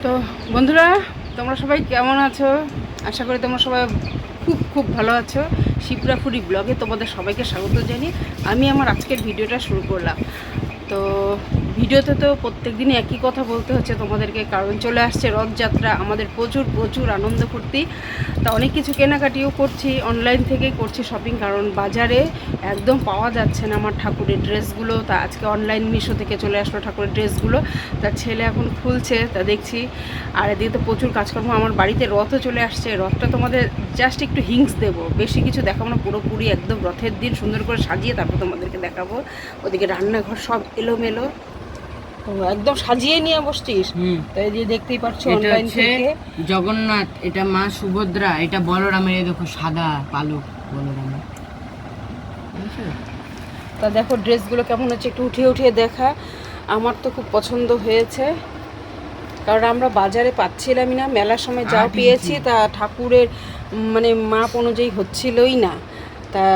তো বন্ধুরা, তোমরা সবাই কেমন আছো? আশা করি তোমরা সবাই খুব খুব ভালো আছো। শিপ্রা ফুডি ব্লগে তোমাদের সবাইকে স্বাগত জানিয়ে আমি আমার আজকের ভিডিওটা শুরু করলাম। তো ভিডিওতে তো প্রত্যেক দিনই একই কথা বলতে হচ্ছে তোমাদেরকে, কারণ চলে আসছে রথযাত্রা। আমাদের প্রচুর প্রচুর আনন্দ ফুর্তি। তা অনেক কিছু কেনাকাটিও করছি, অনলাইন থেকেই করছি শপিং, কারণ বাজারে একদম পাওয়া যাচ্ছে না আমার ঠাকুরের ড্রেসগুলো। তা আজকে অনলাইন মিশো থেকে চলে আসলো ঠাকুরের ড্রেসগুলো। তার ছেলে এখন খুলছে, তা দেখছি। আর এদিকে তো প্রচুর কাজকর্ম। আমার বাড়িতে রথও চলে আসছে। রথটা তোমাদের জাস্ট একটু হিংস দেবো, বেশি কিছু দেখাবো না। পুরোপুরি একদম রথের দিন সুন্দর করে সাজিয়ে তারপর তোমাদেরকে দেখাবো। ওদিকে রান্নাঘর সব এলোমেলো, তো একদম সাজিয়ে নিয়ে বসছিস। তাই যে দেখতেই পাচ্ছ অনলাইন থেকে জগন্নাথ, এটা মা সুভদ্রা, এটা বলরামের। এই দেখো সাদা পালক বলরামের। তা দেখো ড্রেসগুলো কেমন হচ্ছে, একটু উঠিয়ে উঠিয়ে দেখা। আমার তো খুব পছন্দ হয়েছে, কারণ আমরা বাজারে পাচ্ছিলামই না। মেলার সময় যাও পেয়েছি, তা ঠাকুরের মানে মাপ অনুযায়ী হচ্ছিলই না। তা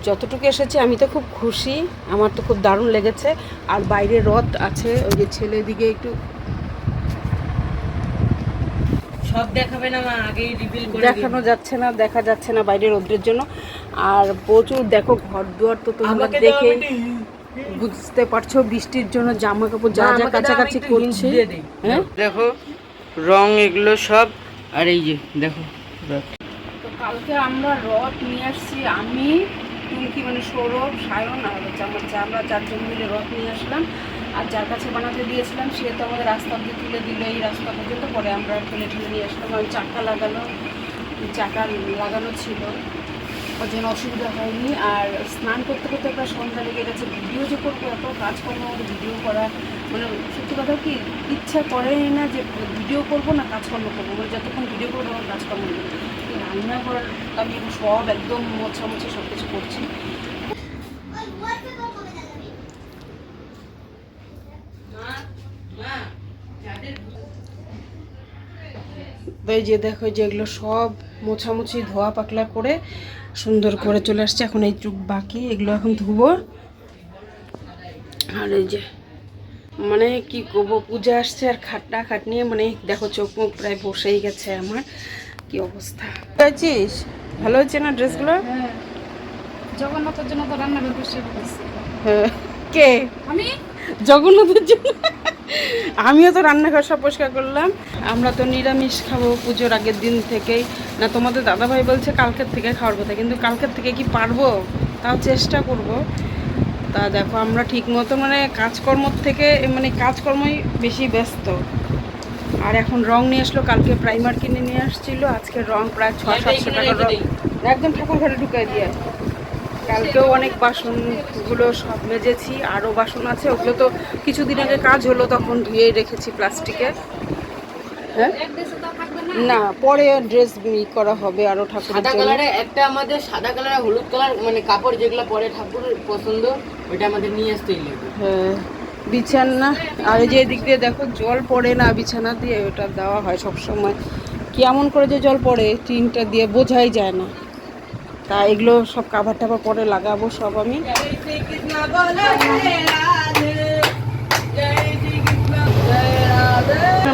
যতটুকু এসেছে আমি তো খুব খুশি, আমার তো খুব দারুণ লেগেছে। আর বাইরে রথ আছে, ওই যে ছেলে দিকে একটু সব দেখাবে না মা, আগেই রিভিল করে দেখানো যাচ্ছে না, দেখা যাচ্ছে না বাইরে রোদ্রের জন্য। আর প্রচুর দেখো ঘর দুয়ার তো তোমরা দেখে বুঝতে পারছো, বৃষ্টির জন্য জামা কাপড় যা যা কাছাকাছি করছে। হ্যাঁ দেখো রং এগুলো সব। আর এই যে দেখো রথ। তো কালকে আমরা রথ নিয়ে আসছি, আমি টুমকি মানে সৌরভ, সায়ন আর হচ্ছে আমার যা, আমরা চারজন মিলে রথ নিয়ে আসলাম। আর যার কাছে বানাতে দিয়েছিলাম সে তো আমাদের রাস্তা দিয়ে তুলে দিল, এই রাস্তা পর্যন্ত। পরে আমরা ঠেলে ঠেলে নিয়ে আসলাম, আর চাকা লাগানো ছিল, ওর জন্য অসুবিধা হয়নি। আর স্নান করতে করতে একটা সন্ধ্যা লেগে গেছে। ভিডিও যে করবো, এত কাজকর্ম, ভিডিও করা মানে সত্যি কথা কি ইচ্ছা করে না যে ভিডিও করবো না কাজকর্ম করবো, মানে যতক্ষণ ভিডিও করবো তখন কাজকর্ম করবো। রান্নাঘর আমি সব একদম মোছামুছি সব কিছু করছি। তো এই যে দেখো, যেগুলো সব মোছামুছি ধোয়া পাকলা করে সুন্দর করে চলে আসছে। এখন এইটুক বাকি, এগুলো এখন ধুবো। আর এই যে মানে কি করবো, পূজা আসছে আর খাটনি, মানে দেখো চোখ মুখ প্রায় বসেই গেছে আমার। কি অবস্থা পেয়েছিস? ভালো হচ্ছে না ড্রেসগুলো? জগন্নাথের জন্য তো রান্না করতে বলেছি। হ্যাঁ, কে? আমি জগন্নাথের জন্য। আমিও তো রান্নাঘর সব পরিষ্কার করলাম। আমরা তো নিরামিষ খাবো পুজোর আগের দিন থেকেই। না তোমাদের দাদাভাই বলছে কালকের থেকে খাওয়ার কথা, কিন্তু কালকের থেকে কি পারবো? তাও চেষ্টা করব। তা দেখো আমরা ঠিক মতো মানে কাজকর্মর থেকে মানে কাজকর্মই বেশি ব্যস্ত। আর এখন রং নিয়ে আসলো, কালকে প্রাইমার কিনে নিয়ে আসছিল, আজকে রং প্রায় 600-700 টাকার রং একদম ঠাকুর ঘরে ঢুকাই দিয়ে। কালকেও অনেক বাসনগুলো সব মেজেছি, আরও বাসন আছে, ওগুলো তো কিছুদিন আগে কাজ হলো তখন ধুয়েই রেখেছি প্লাস্টিকে। হ্যাঁ না, পরে ড্রেস করা হবে আরও ঠাকুরের সাদা জন্য। কালারে একটা আমাদের সাদা কালার হলুদ কালার মানে কাপড় যেগুলো পরে ঠাকুরের পছন্দ, ওইটা আমাদের নিয়ে আসতেই লাগবে। হ্যাঁ, বিছানা। আর এই যে এদিক দিয়ে দেখো জল পড়ে না বিছানা দিয়ে, ওটা দেওয়া হয় সব সময়। কেমন করে যে জল পড়ে টিনটা দিয়ে বোঝাই যায় না। তা এগুলো সব কাভার টাভার পরে লাগাবো সব আমি।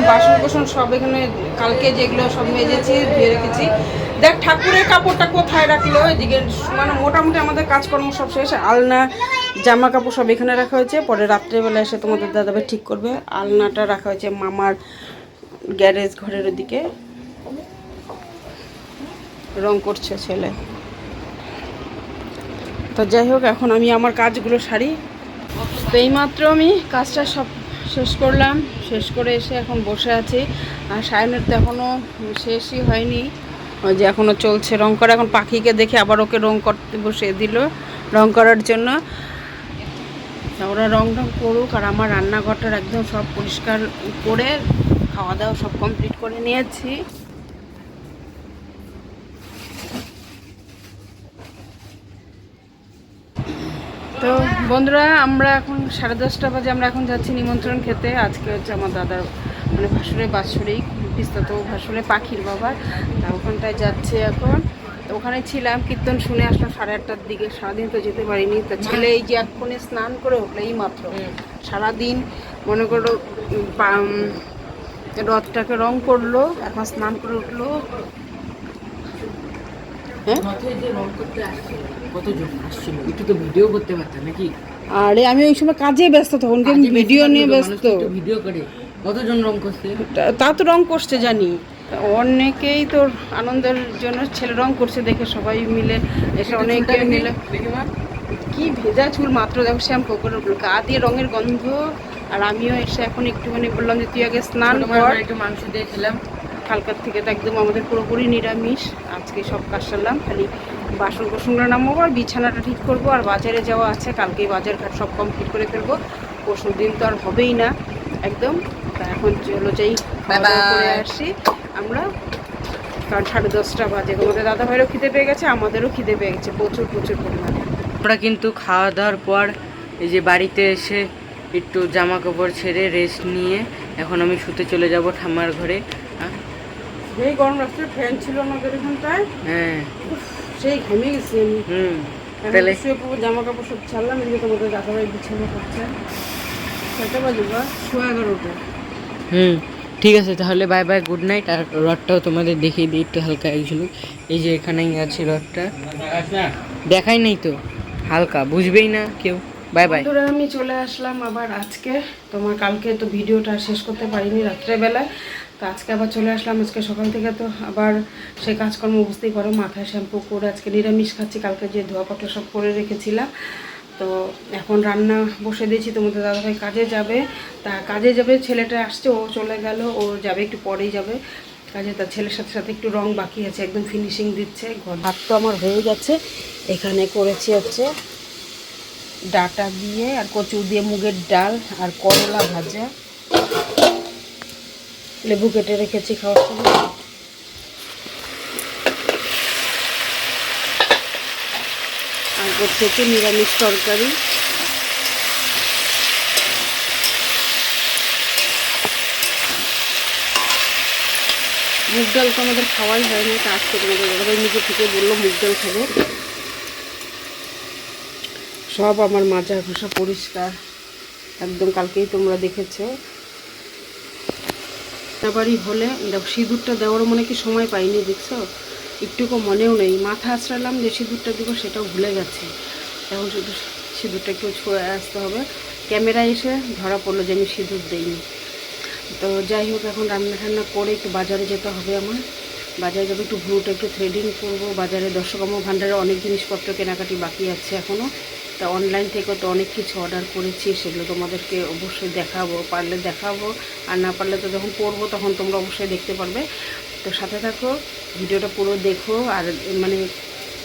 বাসন কোসন সব এখানে কালকে যেগুলো সব মেজেছি ধুয়ে রেখেছি। দেখ ঠাকুরের কাপড়টা কোথায় রাখলো, এদিকে মানে মোটামুটি আমাদের কাজকর্ম সব শেষ। আলনা জামা কাপড় সব এখানে রাখা হয়েছে, পরে রাত্রেবেলা এসে তোমাদের দাদাভাই ঠিক করবে। আলনাটা রাখা হয়েছে মামার গ্যারেজ ঘরের ওদিকে, রং করছে ছেলে। তো যাই হোক, এখন আমি আমার কাজগুলো সারি। তো এইমাত্র আমি কাজটা সব শেষ করলাম, শেষ করে এসে এখন বসে আছি। আর সায়নের তো এখনও শেষই হয়নি, ওই যে এখনও চলছে রং করা। এখন পাখিকে দেখে আবার ওকে রং করতে বসিয়ে দিল রং করার জন্য। ওরা রং করুক, আর আমার রান্নাঘরটার একদম সব পরিষ্কার করে খাওয়া দাওয়া সব কমপ্লিট করে নিয়েছি। তো বন্ধুরা, আমরা এখন 10:30 বাজে, আমরা এখন যাচ্ছি নিমন্ত্রণ খেতে। আজকে হচ্ছে আমার দাদার মানে ভাসুরের বাৎসরিক, পিস্তাতো ভাসুরে পাখির বাবার। তা ওখানটায় যাচ্ছে এখন। তো ওখানে ছিলাম, কীর্তন শুনে আসলাম 8:30টার দিকে। সারাদিন তো যেতে পারিনি। তো ছেলে এই যে এক্ষুনি স্নান করে উঠলো এই মাত্র। সারাদিন মনে করো রথটাকে রং করলো, এখন স্নান করে উঠলো। হ্যাঁ, রথে যে রং করতে আসছিল, কতজন আসছিল, একটু তো ভিডিও করতে পারতাম নাকি? আরে আমি ওই সময় কাজে ব্যস্ত, তখন কি আমি ভিডিও নিয়ে ব্যস্ত। ভিডিও করে কতজন রং করছে? তা তো রং করছে জানি, অনেকেই তোর আনন্দের জন্য ছেলে রং করছে দেখে সবাই মিলে এসে অনেকে মিলে। দেখি মা, কি ভেজা চুল, মাত্র দেখো শ্যাম্পু করে উঠলো, গা দিয়ে রঙের গন্ধ। আর আমিও এসে এখন একটুখানি বললাম যে তুই আগে স্নান কর। একটু মাংস দিয়েছিলাম কালকার থেকে তো একদম আমাদের পুরোপুরি নিরামিষ। আজকে সব কাজ সারলাম, খালি বাসন কোসনগুলো নামাবো আর বিছানাটা ঠিক করবো, আর বাজারে যাওয়া আছে, কালকেই বাজার ঘাট সব কমপ্লিট করে ফেলবো। পরশু দিন তো আর হবেই না একদম। তা এখন চলো যাই খাওয়া দাওয়া করে আসি আমরা, কারণ 10:30 বাজে। তোমাদের দাদা ভাইয়েরও খিদে পেয়ে গেছে, আমাদেরও খিদে পেয়ে গেছে প্রচুর প্রচুর পরিমাণে। আমরা কিন্তু খাওয়া দাওয়ার পর এই যে বাড়িতে এসে একটু জামা কাপড় ছেড়ে রেস্ট নিয়ে এখন আমি শুতে চলে যাব ঠাম্মার ঘরে। এই গরম রাস্তায় ফ্যান ছিল আমাদের এখানটায়, হ্যাঁ, সেই ঘেমে গেছি আমি। তাহলে শুয়ে পড়বো, জামা কাপড় সব ছাড়লাম, এদিকে তোমাদের দাদা ভাই বিছানা করছে। 6টা বাজে বা 11:15। ঠিক আছে তাহলে, বাই বাই, গুড নাইট। আর রথটাও তোমাদের দেখিয়ে দিই একটু হালকা এক ঝুলুক। এই যে এখানেই আছে রথটা, দেখাই নাই তো, হালকা বুঝবেই না কেউ। Bye bye. বন্ধুরা আমি চলে আসলাম আবার আজকে, তোমার কালকে তো ভিডিওটা শেষ করতে পারিনি রাত্রেবেলায়, তো আজকে আবার চলে আসলাম। আজকে সকাল থেকে তো আবার সেই কাজকর্ম বুঝতেই পারো, মাথায় শ্যাম্পু করে আজকে নিরামিষ খাচ্ছি, কালকে যে ধোয়াপাটা সব করে রেখেছিলাম। তো এখন রান্না বসে দিয়েছি, তোমাদের দাদাভাই কাজে যাবে, তা কাজে যাবে, ছেলেটা আসছে, ও চলে গেল, ও যাবে একটু পরেই যাবে কাজে। তার ছেলের সাথে সাথে একটু রং বাকি আছে, একদম ফিনিশিং দিচ্ছে। ভাত তো আমার হয়ে গেছে, এখানে করেছি হচ্ছে ডাটা দিয়ে আর কচু দিয়ে মুগের ডাল আর করলা ভাজা, লেবু কেটে রেখেছি খাওয়ার সময়। আর করছে হচ্ছে নিরামিষ তরকারি। মুগ ডাল তো আমাদের খাওয়াই হয়নি, তা আজকে তোমাদের দাদাভাই নিজে থেকে বললো মুগ ডাল খাবো। সব আমার মাজা ঘষা পরিষ্কার একদম, কালকেই তোমরা দেখেছো। তারপরই হলে দেখো, সিঁদুরটা দেওয়ারও মনে কি সময় পাইনি, দেখছো, একটুকু মনেও নেই। মাথা আছড়ালাম যে সিঁদুরটা দিব, সেটাও ভুলে গেছে। এখন শুধু সিঁদুরটা একটু ছুঁয়ে আসতে হবে। ক্যামেরায় এসে ধরা পড়লো যে আমি সিঁদুর দিইনি। তো যাই হোক, এখন রান্না ঠান্না করে একটু বাজারে যেতে হবে আমার। বাজারে যাবো, একটু ভ্রুটা একটু থ্রেডিং করবো। বাজারে দর্শকম ভাণ্ডারে অনেক জিনিসপত্র কেনাকাটি বাকি আছে এখনও। তা অনলাইন থেকেও তো অনেক কিছু অর্ডার করেছি, সেগুলো তোমাদেরকে অবশ্যই দেখাবো, পারলে দেখাবো, আর না পারলে তো যখন করবো তখন তোমরা অবশ্যই দেখতে পারবে। তো সাথে থাকো, ভিডিওটা পুরো দেখো। আর মানে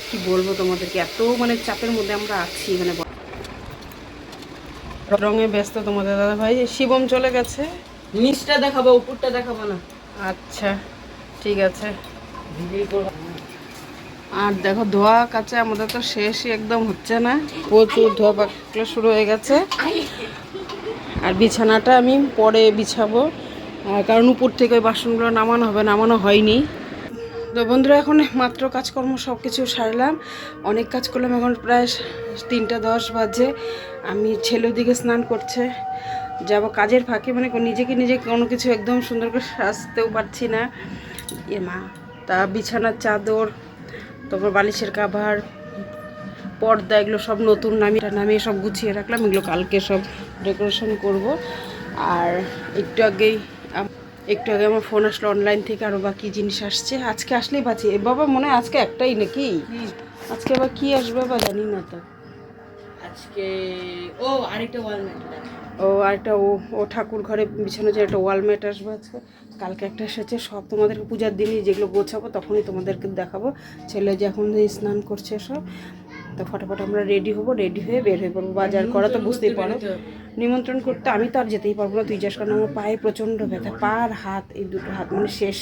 কি বলবো তোমাদেরকে, এত মানে চাপের মধ্যে আমরা আছি, মানে রঙে ব্যস্ত তোমাদের দাদা ভাই। শিবম চলে গেছে, নিচটা দেখাবো, উপরটা দেখাবো না। আচ্ছা ঠিক আছে। আর দেখো, ধোয়া কাচা আমাদের তো শেষই একদম হচ্ছে না, প্রচুর ধোয়া পাকলে শুরু হয়ে গেছে। আর বিছানাটা আমি পরে বিছাবো, কারণ উপর থেকে ওই বাসনগুলো নামানো হবে, নামানো হয়নি। তো বন্ধুরা এখন মাত্র কাজকর্ম সব কিছু সারলাম, অনেক কাজ করলাম। এখন প্রায় 3:10 বাজে। আমি ছেলে ওদিকে স্নান করছে, যাব কাজের ফাঁকে, মানে নিজে কোনো কিছু একদম সুন্দর করে সাজতেও পারছি না। এ মা, তা বিছানার চাদর, তারপর বালিশের কাভার, পর্দা, এগুলো সব নতুন নামিয়ে সব গুছিয়ে রাখলাম। এগুলো কালকে সব ডেকোরেশন করব। আর একটু আগে আমার ফোন আসলো অনলাইন থেকে, আরও বাকি জিনিস আসছে। আজকে আসলেই পাচ্ছি এ বাবা, মনে হয় আজকে একটাই নাকি, আজকে আবার কি আসবে বা জানি না তো। আজকে আরেকটা ওয়ালমেট, আরেকটা ও ঠাকুর ঘরে বিছানো যে একটা ওয়ালমেট আসবে আজকে। কালকে একটা এসেছে, সব তোমাদেরকে পূজার দিনই যেগুলো গোছাবো তখনই তোমাদেরকে দেখাবো। ছেলে যে এখন স্নান করছে সব, তো ফটাফট আমরা রেডি হবো, রেডি হয়ে বের হয়ে পড়বো। বাজার করা তো বুঝতেই পারো, নিমন্ত্রণ করতে আমি তো আর যেতেই পারবো না, তুই যাস, কারণ আমার পায়ে প্রচণ্ড ব্যথা, পা আর হাত, এই দুটো হাত মানে শেষ।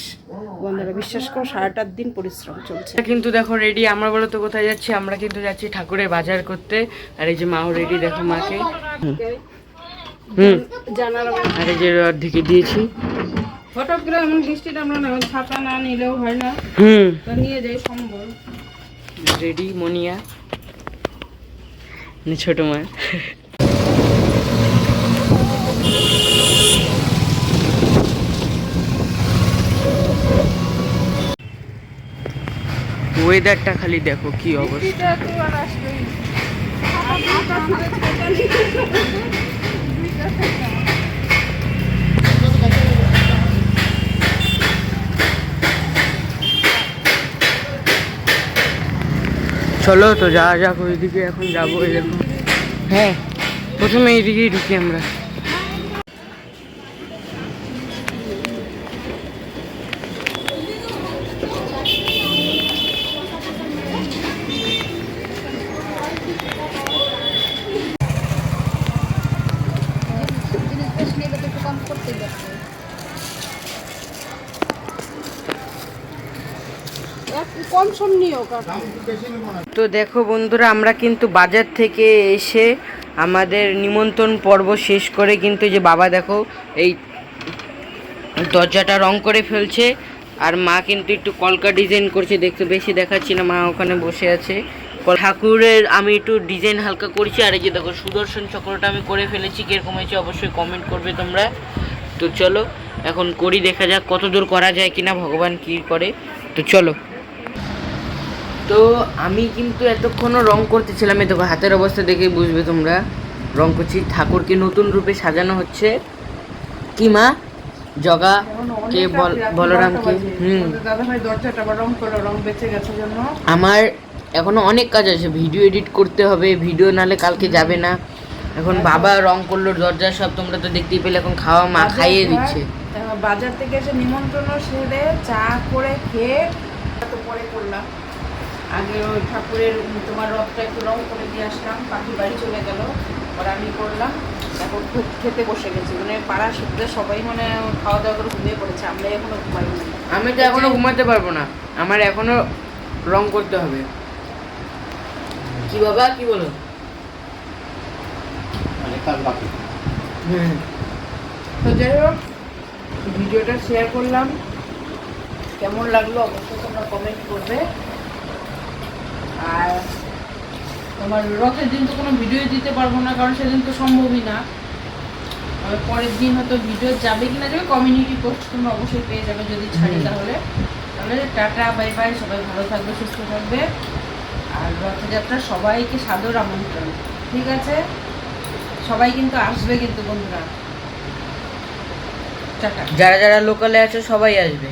বন্ধুরা বিশ্বাস করো, 8.5 দিন পরিশ্রম চলছে। কিন্তু দেখো রেডি, আমরা বলো তো কোথায় যাচ্ছি? আমরা কিন্তু যাচ্ছি ঠাকুরের বাজার করতে। আর এই যে মাও রেডি, দেখো মাকে জানার আর এই যে অর্ধেকে দিয়েছি। হঠাৎ করে এমন বৃষ্টিটা আমরা না, ছাতা না নিলেও হয় না, তা নিয়ে যাই সম্বল। রেডি মনিয়া, ছোট মা। ওয়েদারটা খালি দেখো কি অবস্থা। বৃষ্টিটা তো আর আসবেই। চলো তো যাওয়া যাক ওইদিকে, এখন যাবো এই দেখো। হ্যাঁ, প্রথমে এইদিকেই ঢুকি আমরা। জিনিস বেশি নিলে তো একটু কম করতেই পারবে। একটু কম সম নিও কাকা। তো দেখো বন্ধুরা, আমরা কিন্তু বাজার থেকে এসে আমাদের নিমন্ত্রণ পর্ব শেষ করে কিন্তু যে বাবা দেখো এই দরজাটা রং করে ফেলছে, আর মা কিন্তু একটু কলকা ডিজাইন করছে, দেখতে বেশি দেখাচ্ছি না, মা ওখানে বসে আছে। ঠাকুরের আমি একটু ডিজাইন হালকা করছি, আর এই যে দেখো সুদর্শন চক্রটা আমি করে ফেলেছি, কিরকম হয়েছে অবশ্যই কমেন্ট করবে তোমরা। তো চলো এখন করি, দেখা যাক কত দূর করা যায় কিনা, ভগবান কি করে। তো চলো। তো আমি কিন্তু এতক্ষণও রং করতেছিলাম, এই দেখো হাতের অবস্থা দেখে বুঝবে তোমরা, রং করছি। ঠাকুরকে নতুন রূপে সাজানো হচ্ছে। কি মা জগা কে বলরামকে দাদা ভাই দরজাটা আবার রং করলো, রং বেঁচে গেছে জন্য। আমার এখনো অনেক কাজ আছে, ভিডিও এডিট করতে হবে, ভিডিও নালে কালকে যাবে না। এখন বাবা রং করলো দরজা সব, তোমরা তো দেখতেই পেলে। এখন খাওয়া মা খাইয়ে দিচ্ছে। বাজার থেকে এসে নিমন্ত্রণ সেরে চা করে খেয়ে তো পরে করলাম। আগে ওই ঠাকুরের তোমার রথটা একটু রং করে দিয়ে আসলাম, পাখি বাড়ি চলে গেল, পরে আমি করলাম। এখন খেতে বসে গেছি, মানে পাড়া শুদ্ধে সবাই মানে খাওয়া দাওয়া করে ঘুমিয়ে পড়েছে, আমরা এখনো ঘুমাইনি। আমি তো এখনো ঘুমাতে পারবো না, আমার এখনো রং করতে হবে। কি বাবা কি বলো? তো যাই হোক, ভিডিওটা শেয়ার করলাম, কেমন লাগলো অবশ্যই তোমরা কমেন্ট করবে। আর তোমার রথের দিন তো কোনো ভিডিও দিতে পারবো না, কারণ সেদিন তো সম্ভবই না। পরের দিন হয়তো ভিডিও যাবে কিনা যাবে, কমিউনিটি পোস্ট তোমরা অবশ্যই পেয়ে যাবে যদি ছাড়ি। তাহলে টাটা বাই বাই, সবাই ভালো থাকবে, সুস্থ থাকবে। আর রথযাত্রা সবাইকে সাদর আমন্ত্রণ, ঠিক আছে? সবাই কিন্তু আসবে কিন্তু বন্ধুরা। টাটা। যারা যারা লোকালে আছে সবাই আসবে।